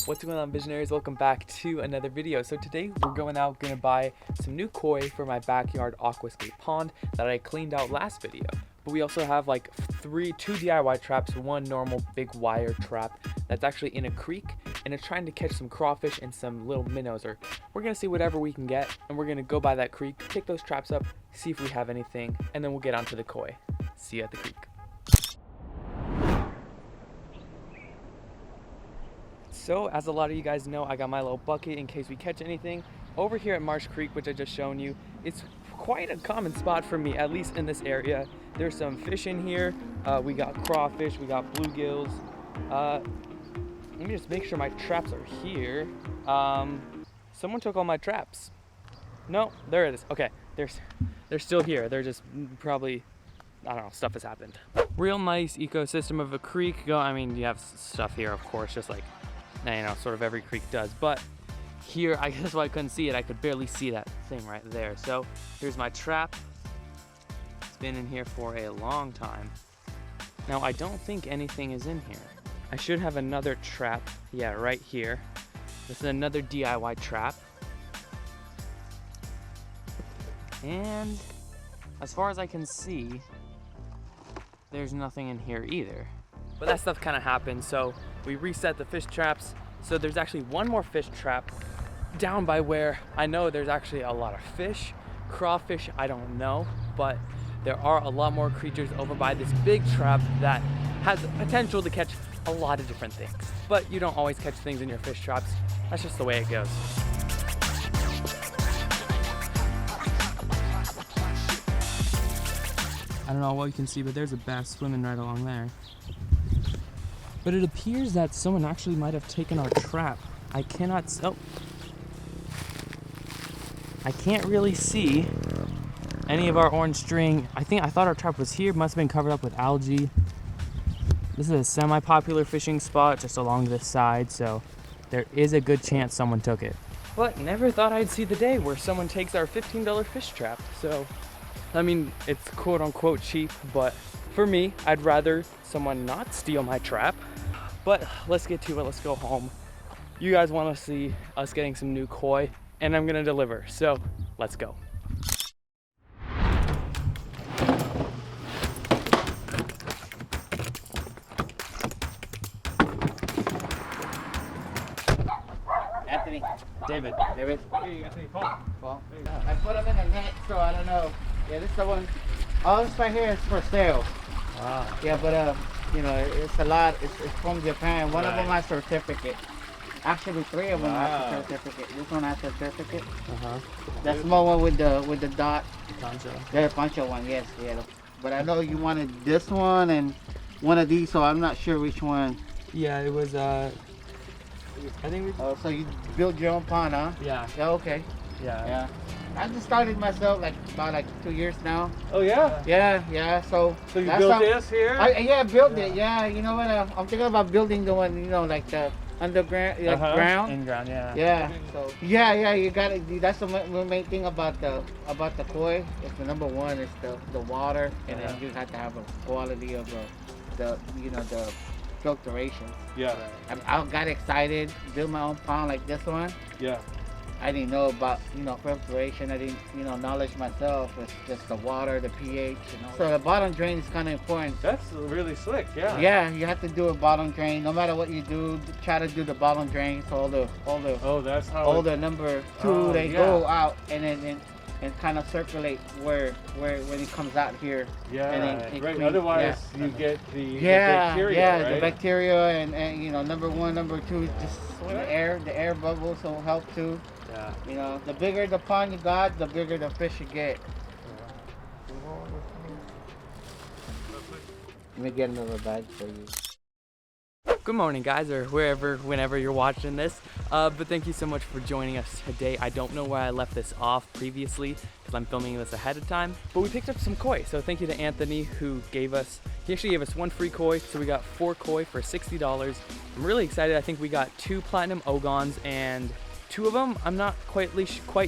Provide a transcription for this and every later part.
What's going on, visionaries? Welcome back to another video. So today we're gonna buy some new koi for my backyard aquascape pond that I cleaned out last video. But we also have like two DIY traps, one normal big wire trap that's actually in a creek, and it's trying to catch some crawfish and some little minnows. Or we're gonna see whatever we can get, and we're gonna go by that creek, pick those traps up, see if we have anything, and then we'll get onto the koi. See you at the creek. So as a lot of you guys know, I got my little bucket in case we catch anything. Over here at Marsh Creek, which I just shown you, it's quite a common spot for me, at least in this area. There's some fish in here. We got crawfish, we got bluegills. Let me just make sure my traps are here. Someone took all my traps. No, there it is. Okay, they're still here. They're just probably, I don't know, stuff has happened. Real nice ecosystem of a creek. I mean, you have stuff here, of course, just like, you know, sort of every creek does, but here, I guess why I couldn't see it, I could barely see that thing right there. So here's my trap. It's been in here for a long time. Now I don't think anything is in here. I should have another trap, yeah, right here. This is another DIY trap. And as far as I can see, there's nothing in here either. But that stuff kind of happened, so we reset the fish traps. So there's actually one more fish trap down by where I know there's actually a lot of fish. Crawfish, I don't know, but there are a lot more creatures over by this big trap that has the potential to catch a lot of different things. But you don't always catch things in your fish traps. That's just the way it goes. I don't know what you can see, but there's a bass swimming right along there. But it appears that someone actually might have taken our trap. I can't really see any of our orange string. I thought our trap was here, must have been covered up with algae. This is a semi-popular fishing spot just along this side, so there is a good chance someone took it. But never thought I'd see the day where someone takes our $15 fish trap. So, I mean, it's quote unquote cheap, but for me, I'd rather someone not steal my trap. But let's get to it, let's go home. You guys want to see us getting some new koi, and I'm gonna deliver, so let's go. Anthony. David. David. Hey, Anthony, Paul. I put them in the net, so I don't know. Yeah, this is the one. All this right here is for sale. Wow. Yeah, but you know, it's a lot. It's from Japan. One of them has certificate. Actually, three of them have a certificate. This one has a certificate. That small one with the dot. Poncho. The poncho one, yes, yeah. But I know you wanted this one and one of these, so I'm not sure which one. Yeah, it was I think we. Oh, so you built your own pond, huh? Yeah. Yeah. Okay. Yeah. Yeah. I just started myself about 2 years now. Oh yeah. Yeah. So you built this here? I built it. Yeah. You know what? I'm thinking about building the one. You know, like the underground, ground. In ground. Yeah. Yeah. So yeah. You got it. That's the main thing about the koi. It's the number one is the water, and then you have to have a quality of the filtration. Yeah. I got excited, build my own pond like this one. Yeah. I didn't know about, filtration. I didn't, knowledge myself. It's just the water, the pH, So the bottom drain is kind of important. That's really slick, yeah. Yeah, you have to do a bottom drain. No matter what you do, try to do the bottom drain. So all the number two, they go out and kind of circulate when it comes out here. Yeah, and right. Otherwise, you get the bacteria, right? The bacteria and number one, number two, just the air bubbles will help too. Yeah. The bigger the pond you got, the bigger the fish you get. Let me get another bag for you. Good morning, guys, or whenever you're watching this. But thank you so much for joining us today. I don't know where I left this off previously because I'm filming this ahead of time, but we picked up some koi. So thank you to Anthony he actually gave us one free koi. So we got 4 koi for $60. I'm really excited. I think we got 2 platinum ogons, and 2 of them, I'm not quite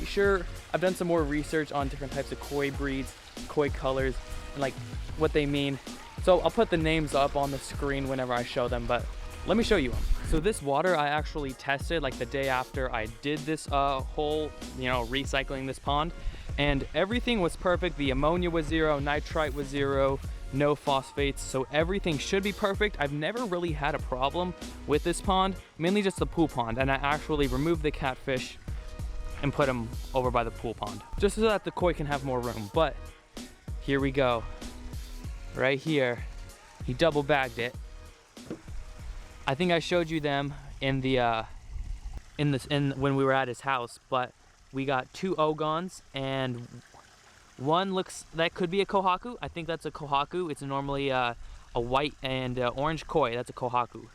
sure. I've done some more research on different types of koi breeds, koi colors, and like what they mean. So I'll put the names up on the screen whenever I show them, but Let me show you them. So this water I actually tested like the day after I did this whole, recycling this pond, and everything was perfect. The ammonia was 0, nitrite was 0, no phosphates, so everything should be perfect. I've never really had a problem with this pond, mainly just the pool pond, and I actually removed the catfish and put them over by the pool pond, just so that the koi can have more room. But here we go, right here, he double bagged it. I think I showed you them in the when we were at his house, but we got 2 ogons, and one looks, that could be a kohaku. I think that's a kohaku. It's normally a white and orange koi. That's a kohaku.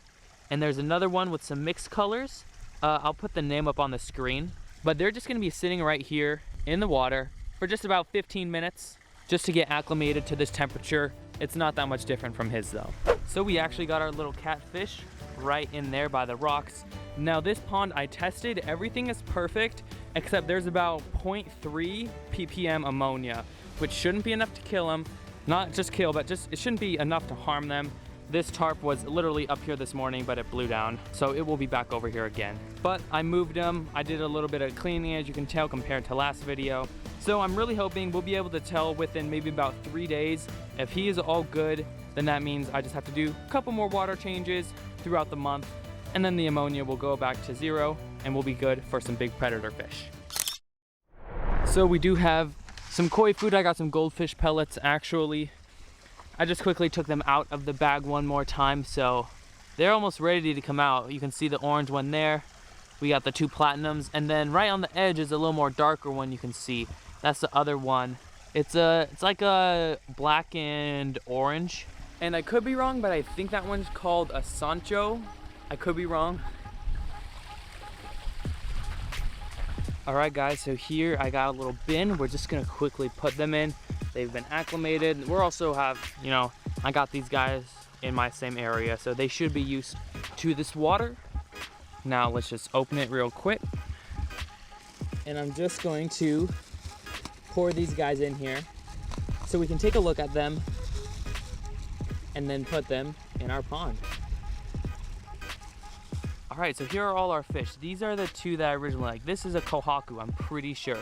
And there's another one with some mixed colors. I'll put the name up on the screen, but they're just gonna be sitting right here in the water for just about 15 minutes just to get acclimated to this temperature. It's not that much different from his though. So we actually got our little catfish right in there by the rocks. Now this pond I tested, everything is perfect except there's about 0.3 ppm ammonia, which shouldn't be enough to kill them. Not just kill, but just it shouldn't be enough to harm them. This tarp was literally up here this morning, but it blew down, so it will be back over here again. But I moved them. I did a little bit of cleaning, as you can tell, compared to last video. So I'm really hoping we'll be able to tell within maybe about 3 days. If he is all good, then that means I just have to do a couple more water changes throughout the month, and then the ammonia will go back to 0 and we'll be good for some big predator fish. So we do have some koi food. I got some goldfish pellets actually. I just quickly took them out of the bag one more time, so they're almost ready to come out. You can see the orange one there. We got the 2 platinums, and then right on the edge is a little more darker one you can see. That's the other one. It's like a black and orange. And I could be wrong, but I think that one's called a Sancho. I could be wrong. All right guys, so here I got a little bin. We're just gonna quickly put them in. They've been acclimated. We're also have, I got these guys in my same area, so they should be used to this water. Now let's just open it real quick. And I'm just going to pour these guys in here so we can take a look at them and then put them in our pond. All right, so here are all our fish. These are the 2 that I originally liked. This is a kohaku, I'm pretty sure.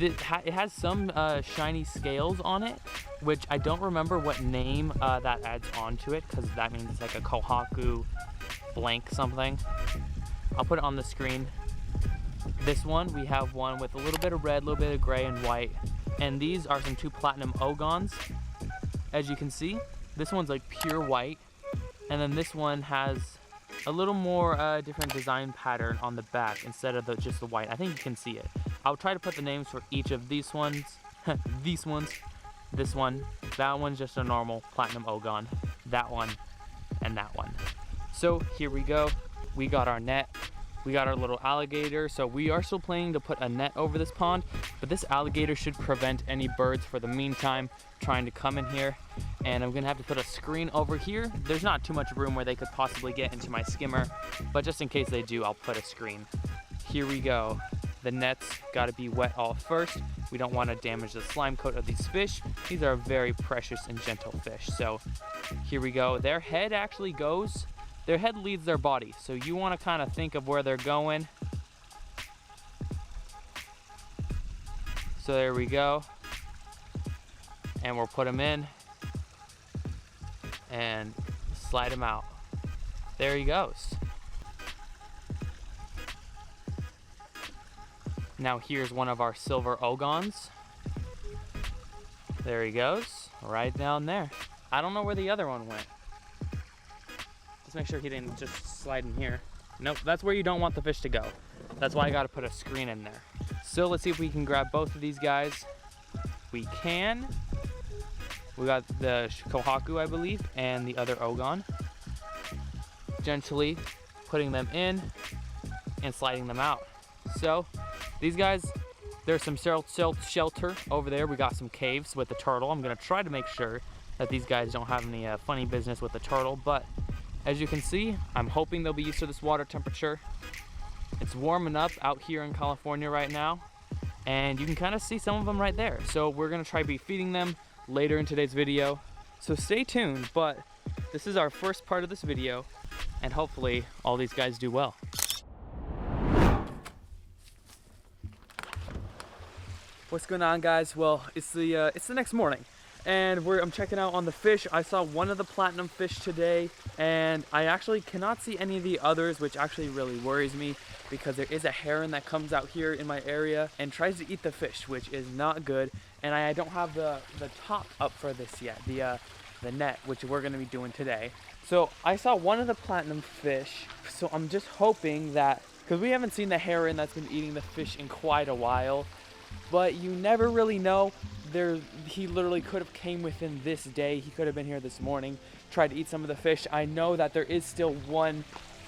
It has some shiny scales on it, which I don't remember what name that adds onto it, because that means it's like a kohaku blank something. I'll put it on the screen. This one, we have one with a little bit of red, a little bit of gray and white. And these are some 2 platinum ogons. As you can see, this one's like pure white. And then this one has a little more different design pattern on the back instead of just the white. I think you can see it. I'll try to put the names for each of these ones. These ones. This one. That one's just a normal platinum ogon. That one. And that one. So here we go. We got our net. We got our little alligator. So we are still planning to put a net over this pond, but this alligator should prevent any birds for the meantime trying to come in here. And I'm gonna have to put a screen over here. There's not too much room where they could possibly get into my skimmer, but just in case they do, I'll put a screen. Here we go. The net's gotta be wet all first. We don't wanna damage the slime coat of these fish. These are very precious and gentle fish. So here we go. Their head actually goes, their head leads their body. So you wanna kinda think of where they're going. So there we go. And we'll put them in and slide him out. There he goes. Now here's one of our silver ogons. There he goes, right down there. I don't know where the other one went. Just make sure he didn't just slide in here. Nope, that's where you don't want the fish to go. That's why I gotta put a screen in there. So let's see if we can grab both of these guys. We can. We got the kohaku, I believe, and the other ogon. Gently putting them in and sliding them out. So these guys, there's some shelter over there. We got some caves with the turtle. I'm gonna try to make sure that these guys don't have any funny business with the turtle, but as you can see, I'm hoping they'll be used to this water temperature. It's warming up out here in California right now, and you can kind of see some of them right there. So we're gonna try be feeding them later in today's video. So stay tuned, but this is our first part of this video. and hopefully all these guys do well. What's going on, guys? Well, it's the next morning, and I'm checking out on the fish. I saw one of the platinum fish today, and I actually cannot see any of the others, which actually really worries me because there is a heron that comes out here in my area and tries to eat the fish, which is not good. And I don't have the top up for this yet, the net, which we're going to be doing today. So I saw one of the platinum fish, so I'm just hoping that, because we haven't seen the heron that's been eating the fish in quite a while, but you never really know. He literally could have came within this day. He could have been here this morning, tried to eat some of the fish. I know that there is still one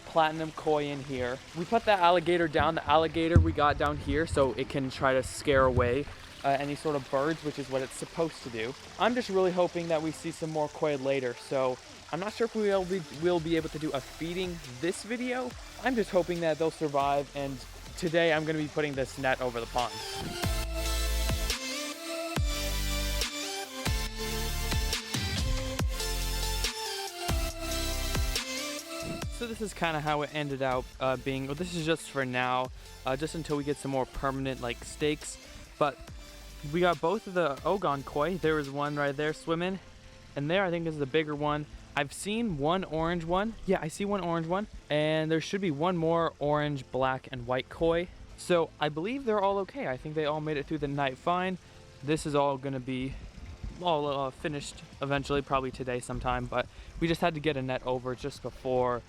platinum koi in here. We put that alligator down. The alligator we got down here so it can try to scare away any sort of birds, which is what it's supposed to do. I'm just really hoping that we see some more koi later. So I'm not sure if we'll be able to do a feeding this video. I'm just hoping that they'll survive, and today I'm going to be putting this net over the pond. So this is kind of how it ended out being. Well, this is just for now, just until we get some more permanent like stakes. But we got both of the Ogon koi. There was one right there swimming, and there I think is the bigger one. I've seen one orange one. Yeah, I see one orange one, and there should be one more orange, black, and white koi. So I believe they're all okay. I think they all made it through the night fine. This is all gonna be all finished eventually, probably today sometime. But we just had to get a net over just before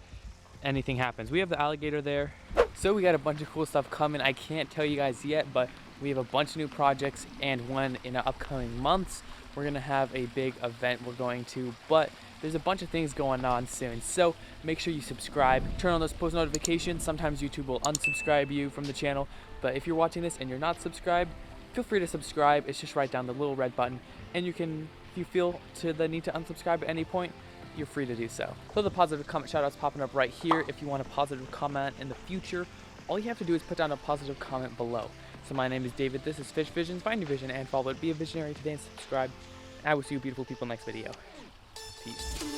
anything happens. We have the alligator there. So we got a bunch of cool stuff coming. I can't tell you guys yet, but we have a bunch of new projects, and one in the upcoming months. We're gonna have a big event we're going to, but there's a bunch of things going on soon. So make sure you subscribe, turn on those post notifications. Sometimes YouTube will unsubscribe you from the channel, but if you're watching this and you're not subscribed, feel free to subscribe. It's just right down the little red button, and you can, if you feel to the need to unsubscribe at any point, you're free to do so. So the positive comment shout outs popping up right here. If you want a positive comment in the future, all you have to do is put down a positive comment below. So my name is David, this is Fishvisions. Find your vision and follow it. Be a visionary today and subscribe. And I will see you beautiful people next video. Peace.